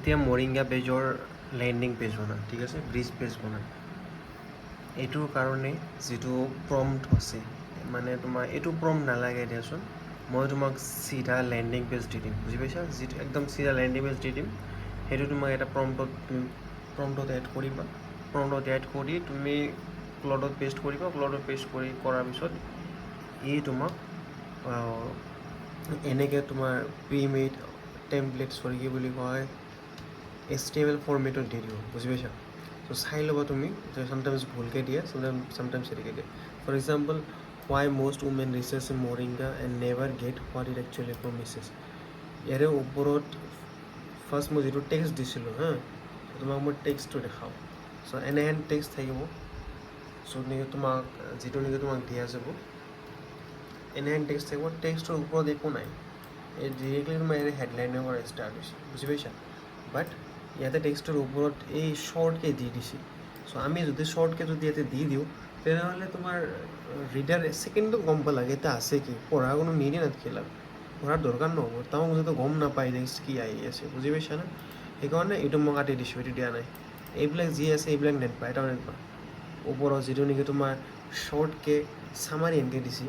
এতিয়া moringa পেজৰ landing page বনাম, ঠিক আছে, ব্ৰিজ পেজ বনাম। এইটোৰ কাৰণে যিটো প্ৰম্পট আছে, মানে তোমাৰ এইটো প্ৰম্পট নালাগে দিয়াচোন, মই তোমাক চিধা লেণ্ডিং পেজ দি দিম, বুজি পাইছা? যিটো একদম চিধা লেণ্ডিং পেজ দি দিম, সেইটো তোমাক এটা প্ৰম্পটত এড কৰিবা। প্ৰম্পটত এড কৰি তুমি ক্লাউডত পেষ্ট কৰিবা। ক্লাউডত পেষ্ট কৰাৰ পিছত ই তোমাক এনেকৈ তোমাৰ প্ৰিমেড টেম্পলেট কি বুলি কয় HTML ফৰ্মেটত দি দিব, বুজি পাইছা? চ' চাই ল'বা তুমি, যে চামটাইমছ ভুলকৈ দিয়ে, চামটাইমছ হেৰিকৈ দিয়ে। For example, why most women research in Moringa and never get what it actually promises. ইয়াৰে ওপৰত ফাৰ্ষ্ট মই যিটো টেক্সট দিছিলোঁ হা, তোমাক মই টেক্সটটো দেখাওঁ। চ' এনেহেন টেক্সট থাকিব। চ' নেকি তোমাক যিটো নেকি তোমাক দিয়া যাব, এনেহেন টেক্সট থাকিব। টেক্সটৰ ওপৰত একো নাই, এই ডিৰেক্টলি তোমাৰ এই হেডলাইনৰ পৰা ষ্টাৰ্ট হৈছে, বুজি পাইছা? বাট ইয়াতে টেক্সটৰ ওপৰত এই শ্বৰ্টকৈ দি দিছে। চ' আমি যদি শ্বৰ্টকৈ যদি ইয়াতে দি দিওঁ, তেনেহ'লে তোমাৰ ৰিডাৰ ছেকেণ্ডটো গম পালাগে এটা আছে কি, পঢ়া কোনো নিদি নাথাকিলা, পঢ়াৰ দৰকাৰ নহ'ব, তাক যদি গম নাপায় নেক্সট কি আহি আছে, বুজি পাইছা না? সেইকাৰণে এইটো মই কাটি দিছোঁ, এইটো দিয়া নাই। এইবিলাক যি আছে এইবিলাক নেটপা, এটাও নেটপা। ওপৰত যিটো নেকি তোমাৰ শ্বৰ্টকৈ চামাৰি এনেকৈ দিছে,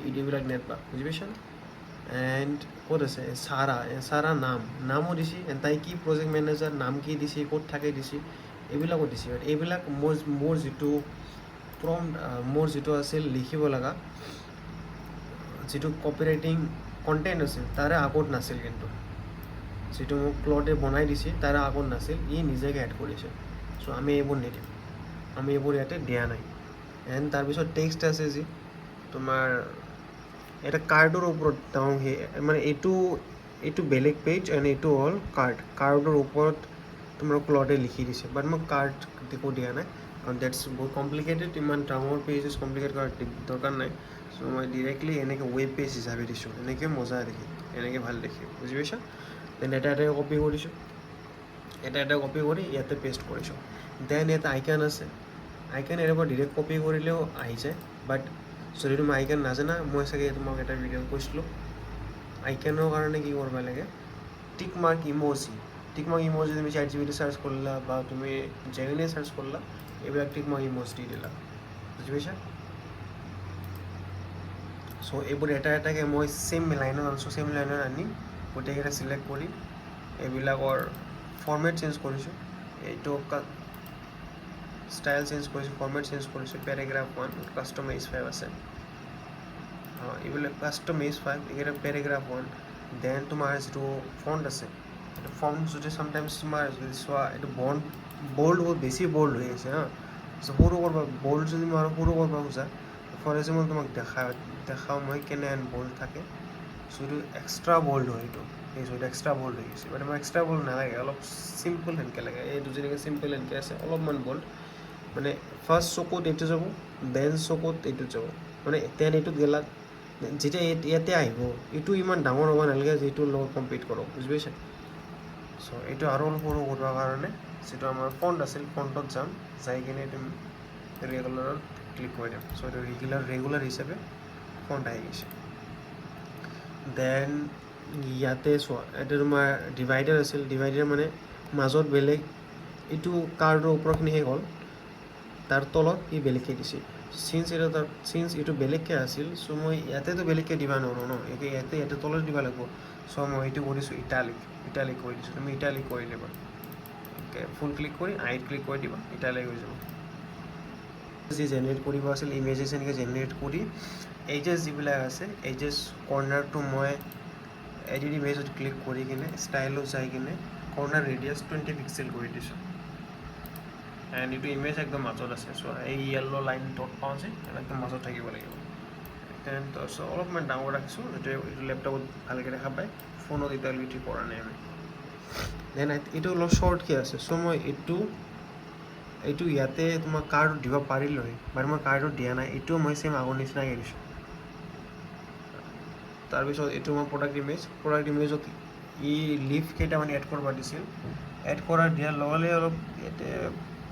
এইবিলাক নেটপা, বুজি পাইছা না? এণ্ড ক'ত আছে চাৰা নামো দিছে, তাই কি প্ৰজেক্ট মেনেজাৰ, নাম কি দিছে, ক'ত থাকে দিছে, এইবিলাকো দিছে। এইবিলাক মোৰ যিটো মোৰ যিটো আছিল লিখিব লগা, যিটো কপিৰাইটিং কণ্টেণ্ট আছিল, তাৰে আগত নাছিল। কিন্তু যিটো মোক ক্লডে বনাই দিছে তাৰে আগত নাছিল, ই নিজেকৈ এড কৰিছে। চ' আমি এইবোৰ নিদিম, আমি এইবোৰ ইয়াতে দিয়া নাই। এণ্ড তাৰপিছত টেক্সট আছে যি তোমাৰ এটা কাৰ্ডৰ ওপৰত মানে এইটো বেলেগ পেজ এণ্ড এইটো হ'ল কাৰ্ডৰ ওপৰত তোমাৰ ক্লডে লিখি দিছে। বাট মই কাৰ্ড একো দিয়া নাই, কাৰণ ডেটছ বহুত কমপ্লিকেটেড, ইমান ডাঙৰ পেজেছ কমপ্লিকেট কৰাৰ দৰকাৰ নাই। চ' মই ডিৰেক্টলি এনেকৈ ৱেব পেজ হিচাপে দিছোঁ, এনেকৈ মজা দেখি, এনেকৈ ভাল দেখি, বুজি পাইছা? দেন এটা কপি কৰিছোঁ, এটা কপি কৰি ইয়াতে পেষ্ট কৰিছোঁ। দেন ইয়াতে আইকন আছে, আইকন ইয়াৰ পৰা ডিৰেক্ট কপি কৰিলেও আহি যায়। বাট যদি তুমি আইকন নাজানা, মই চাগে তোমাক এটা ভিডিঅ'ত কৈছিলোঁ, আইকনৰ কাৰণে কি কৰিব লাগে, টিক মাৰ্ক ইম'জি তুমি ChatGPT চাৰ্চ কৰিলা বা তুমি জেমিনি চাৰ্চ কৰিলা, এইবিলাক টিক মাৰ্ক ইম'জি দি দিলা, বুজি পাইছা? চ' এইবোৰ এটাকৈ মই ছেম লাইনত আনিছোঁ, ছেম লাইনত আনি গোটেইকেইটা ছিলেক্ট কৰি এইবিলাকৰ ফৰ্মেট চেঞ্জ কৰিছোঁ, এইটো ষ্টাইল চেঞ্জ কৰিছোঁ, ফৰ্মেট চেঞ্জ কৰিছোঁ। পেৰাগ্ৰাফ 1 কাষ্টম H5 আছে, এইবিলাক কাষ্টম H5, এইকেইটা পেৰাগ্ৰাফ 1। দেন তোমাৰ যিটো ফণ্ট আছে, এইটো ফণ্ট যদি চামটাইমছ তোমাৰ যদি চোৱা, এইটো বল্ড বহুত বেছি বল্ড হৈ আছে হা। চ' সৰু কৰিব, বল্ড যদি মই আৰু সৰু কৰিব খোজা, ফৰ এক্সাম্পল তোমাক দেখাওঁ মই কেনেহেন বল্ড থাকে। চ' এইটো এক্সট্ৰা বল্ড হয়, এইটো এক্সট্ৰা বল্ড হৈ গৈছে। মানে মই এক্সট্ৰা বল্ড নালাগে, অলপ চিম্পল সেনেকৈ লাগে। এইটো যেনেকৈ চিম্পল সেনেকৈ আছে, অলপমান বল্ড, মানে ফাৰ্ষ্ট চকুত এইটো যাব, দেন চকুত এইটোত যাব, মানে দেন এইটোত গেলাক, যেতিয়া ইয়াতে আহিব, এইটো ইমান ডাঙৰ হ'ব নালাগে যিটোৰ লগত কম্পিট কৰক, বুজি পাইছে? চ' এইটো আৰু অলপ সৰু কৰিবৰ কাৰণে যিটো আমাৰ ফণ্ট আছিল, ফণ্টত যাম, যাই কিনে এইটো ৰেগুলাৰত ক্লিক কৰি দিম। চ' এইটো ৰেগুলাৰ হিচাপে ফণ্ট আহি গৈছে। দেন ইয়াতে চোৱা, ইয়াতে তোমাৰ ডিভাইডাৰ আছিল, ডিভাইডাৰ মানে মাজত বেলেগ, এইটো কাৰ্ডৰ ওপৰখিনি শেষ হ'ল, তাৰ তলত ই বেলেগকৈ দিছে। চিন্স এইটো বেলেগকৈ আছিল, চ' মই ইয়াতেতো বেলেগকৈ দিব নোৱাৰোঁ ন, ইয়াতে তলত দিব লাগিব। চ' মই এইটো কৰিছোঁ ইটালিক কৰি দিছোঁ। তুমি ইটালিক কৰি দিবা, ফুল ক্লিক কৰি আইত ক্লিক কৰি দিবা, ইটালিক হৈ যাব। যি জেনেৰেট কৰিব আছিল, ইমেজেছ এনেকৈ জেনেৰেট কৰি এজেছ যিবিলাক আছে, এজেছ কৰ্নাৰটো মই এডিট ইমেজত ক্লিক কৰি কিনে ষ্টাইলত যাই কিনে কৰ্নাৰ ৰেডিয়াছ 20 পিক্সেল কৰি দিছোঁ। এণ্ড এইটো ইমেজ একদম মাজত আছে, চ' এই য়েল্ল' লাইন ডট পাওঁ যে একদম মাজত থাকিব লাগিব। দেন তাৰপিছত অলপমান ডাঙৰ ৰাখিছোঁ, যাতে এইটো লেপটপত ভালকৈ দেখা পায়, ফোনত এতিয়ালৈকে কৰা নাই আমি। দেন এইটো অলপ শ্বৰ্টকৈ আছে, চ' মই এইটো ইয়াতে তোমাৰ কাৰ্ডত দিব পাৰিলোঁ হয়, বাট মই কাৰ্ডত দিয়া নাই। এইটোও মই ছেম আগৰ নিচিনাকৈ দিছোঁ। তাৰপিছত এইটো মই প্ৰডাক্ট ইমেজত ই লিফ কেইটামান এড কৰিব দিছিল, এড দিয়াৰ লগে অলপ ইয়াতে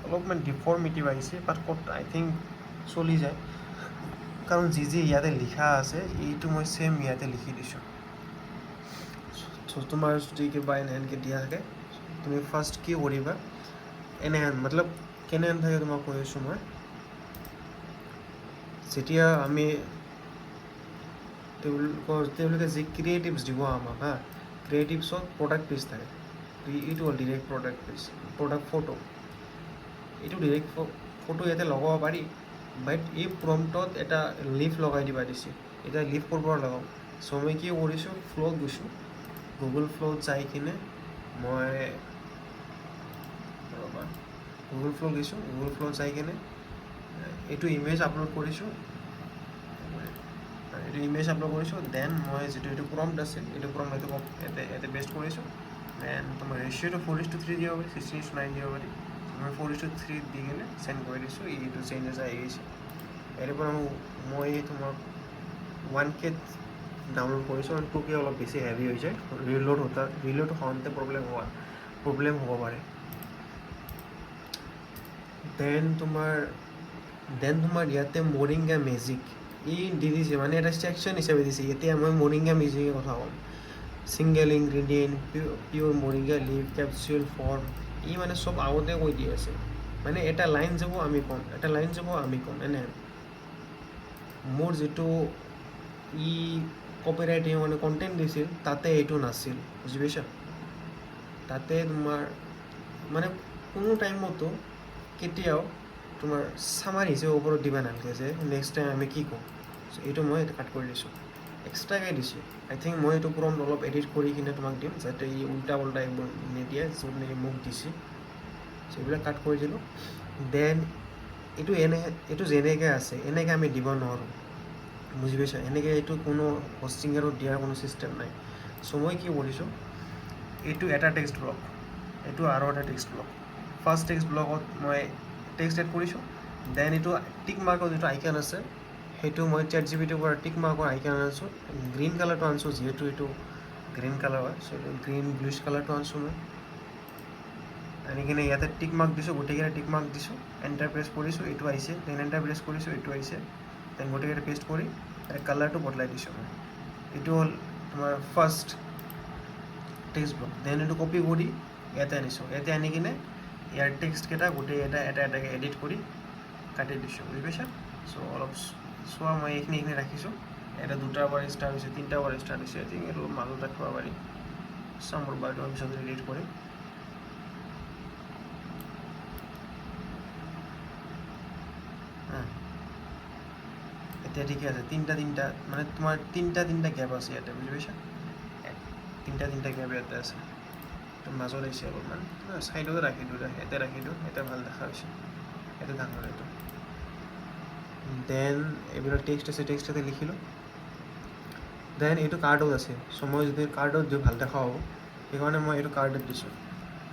অলপমান ডিফৰ্মিটি আহিছে, বাট আই থিংক চলি যায়, কাৰণ যি ইয়াতে লিখা আছে এইটো মই ছেম ইয়াতে লিখি দিছোঁ। চ' তোমাৰ যদি কিবা এনেকৈ দিয়া থাকে, তুমি ফাৰ্ষ্ট কি কৰিবা এনেহেন মতলব কেনেহেন থাকে তোমাক কৈ আছোঁ মই যেতিয়া আমি তেওঁলোকে যি ক্ৰিয়েটিভছ দিব আমাক হা ক্ৰিয়েটিভছত প্ৰডাক্ট পেজ থাকে এইটো হ'ল direct product page product photo এইটো ডিৰেক্ট ফটো ইয়াতে লগাব পাৰি বাট এই প্ৰম্পটত এটা লিফ লগাই দিবা দিছে এতিয়া লিফ কৰিব লগাম চ' মই কি কৰিছোঁ ফ্ল'ত গৈছোঁ গুগল ফ্ল'ত যাই কিনে মই ৰ'বা গুগল ফ্ল' গৈছোঁ গুগল ফ্ল'ত যাই কিনে এইটো ইমেজ আপলোড কৰিছোঁ এইটো ইমেজ আপলোড কৰিছোঁ দেন মই যিটো এইটো প্ৰম্পট আছিল এইটো প্ৰম্পট ইয়াতে বেষ্ট কৰিছোঁ দেন তোমাৰ ৰেচিঅ'টো 4:3 দিব পাৰি 16:9 দিব পাৰি মই 4:3 দি কিনে চেণ্ড কৰি দিছোঁ এইটো চেঞ্জেছ আহি গৈছে ইয়াৰ পৰা মই তোমাক 1K ডাউনলোড কৰিছোঁ আৰু 2K অলপ বেছি হেভি হৈ যায় ৰিলোড হওঁতে প্ৰব্লেম হ'ব পাৰে দেন তোমাৰ ইয়াতে মৰিংগা মেজিক ই দি দিছে মানে এটা ছেকশ্যন হিচাপে দিছে এতিয়া মই মৰিংগা মেজিকৰ কথা ক'ম ছিংগল ইনগ্ৰেডিয়েণ্ট পিয়'ৰ মৰিংগা লিভ কেপচুল ফৰ্ম ই মানে চব আগতে কৈ দি আছে মানে এটা লাইন যাব আমি ক'ম এনে মোৰ যিটো ই কপিৰাইট মানে কণ্টেণ্ট দিছিল তাতে এইটো নাছিল বুজি পাইছা তাতে তোমাৰ মানে কোনো টাইমতো কেতিয়াও তোমাৰ চামাৰ হিচাপে ওপৰত দিবা নালাগে যে নেক্সট টাইম আমি কি ক'ম এইটো মই কাট কৰি দিছোঁ এক্সট্ৰাকৈ দিছোঁ আই থিংক মই এইটো প্ৰম্পট অলপ এডিট কৰি কিনে তোমাক দিম যাতে ই উল্টা পুল্টা এইবোৰ নিদিয়ে য'ত নেকি মোক দিছে চ' এইবিলাক কাট কৰি দিলোঁ দেন এইটো যেনেকৈ আছে এনেকৈ আমি দিব নোৱাৰোঁ বুজি পাইছা এনেকৈ এইটো কোনো হষ্টিঙাৰত দিয়াৰ কোনো ছিষ্টেম নাই চ' মই কি কৰিছোঁ এইটো এটা টেক্সট ব্লক এইটো আৰু এটা টেক্সট ব্লক ফাৰ্ষ্ট টেক্সট ব্লকত মই টেক্সট এড কৰিছোঁ দেন এইটো টিক মাৰ্কৰ যিটো আইকন আছে সেইটো মই ChatGPTৰ পৰা টিক মাৰ্কৰ আইকন আনিছোঁ গ্ৰীণ কালাৰটো আনিছোঁ যিহেতু এইটো গ্ৰীণ কালাৰ হয় চ' এইটো গ্ৰীণ ব্লুইছ কালাৰটো আনিছোঁ মই আনি কিনে ইয়াতে টিক মাৰ্ক দিছোঁ গোটেইকেইটা টিক মাৰ্ক দিছোঁ এণ্টাৰ প্ৰেছ কৰিছোঁ এইটো আহিছে দেন এণ্টাৰ প্ৰেছ কৰিছোঁ এইটো আহিছে দেন গোটেইকেইটা পেষ্ট কৰি কালাৰটো বদলাই দিছোঁ মই এইটো হ'ল তোমাৰ ফাৰ্ষ্ট টেক্সট ব্লক দেন এইটো কপি কৰি ইয়াতে আনিছোঁ ইয়াতে আনি কিনে ইয়াৰ টেক্সটকেইটা গোটেই এটাকৈ এডিট কৰি কাটি দিছোঁ বুজি পাইছা চ' অলপ চোৱা মই এইখিনি ৰাখিছোঁ এটা 2টাৰ পৰা ষ্টাৰ্ট হৈছে 3টাৰ পৰা ষ্টাৰ্ট হৈছে আই থিংক এইটো মাজত ৰাখিব পাৰি চাম মোৰ বাৰটো পিছত এডিট কৰিম এতিয়া ঠিকে আছে তিনিটা মানে তোমাৰ তিনিটা গেপ আছে ইয়াতে বুজি পাইছা তিনিটা গেপ ইয়াতে আছে তো মাজত আহিছে অলপমান ছাইডতে ৰাখি দিওঁ ইয়াতে ভাল দেখা হৈছে ইয়াতে ডাঙৰ এইটো দেন এইবিলাক টেক্সট আছে টেক্সট ইয়াতে লিখিলোঁ দেন এইটো কাৰ্ডত আছে চ' মই যদি কাৰ্ডত দিওঁ ভাল দেখা হ'ব সেইকাৰণে মই এইটো কাৰ্ডত দিছোঁ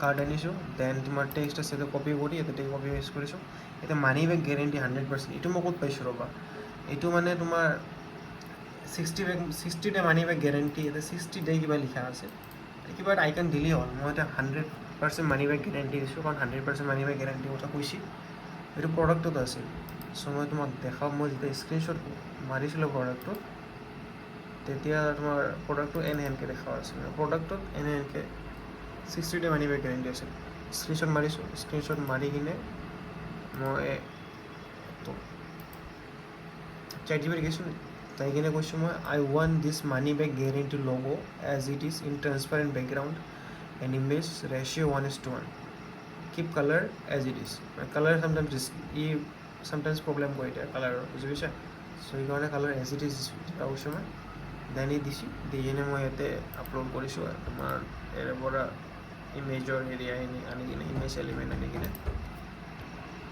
কাৰ্ড আনিছোঁ দেন তোমাৰ টেক্সট আছে এইটো কপি কৰি ইয়াতে কপি পেষ্ট কৰিছোঁ এতিয়া মানি বেক গেৰেণ্টি 100% এইটো মই ক'ত পাইছোঁ ৰ'বা এইটো মানে তোমাৰ 60 ডে মানি বেক গেৰেণ্টি ইয়াতে 60 ডে কিবা লিখা আছে কিবা এটা আইকন দিলেই হ'ল মই এতিয়া 100% মানি বেক গেৰেণ্টি দিছোঁ কাৰণ 100% মানি বেক গেৰেণ্টিৰ কথা কৈছে এইটো প্ৰডাক্টত আছিল চ' মই তোমাক দেখাম মই যেতিয়া স্ক্ৰীনশ্বট মাৰিছিলোঁ প্ৰডাক্টটোত তেতিয়া তোমাৰ প্ৰডাক্টটো এনেহেনকৈ দেখা আছিল প্ৰডাক্টত এনেহেনকৈ 60 ডে মানি বেক গেৰেণ্টি আছিল স্ক্ৰীনশ্বট মাৰিছোঁ স্ক্ৰীনশ্বট মাৰি কিনে মই ChatGPT গৈছোঁ তাই কিনে কৈছোঁ মই I want this money back guarantee logo as it is in transparent background and image ratio' 1:1 keep colour as it is colour sometimes problem কৰি দিয়ে কালাৰৰ বুজি পাইছা চ' সেইকাৰণে কালাৰ এজ ইট ইজ কৈছোঁ মই দেন দিছোঁ দি কিনে মই ইয়াতে আপলোড কৰিছোঁ তোমাৰ ইয়াৰ পৰা ইমেজৰ এৰিয়া আনি কিনে ইমেজ এলিমেণ্ট আনি কিনে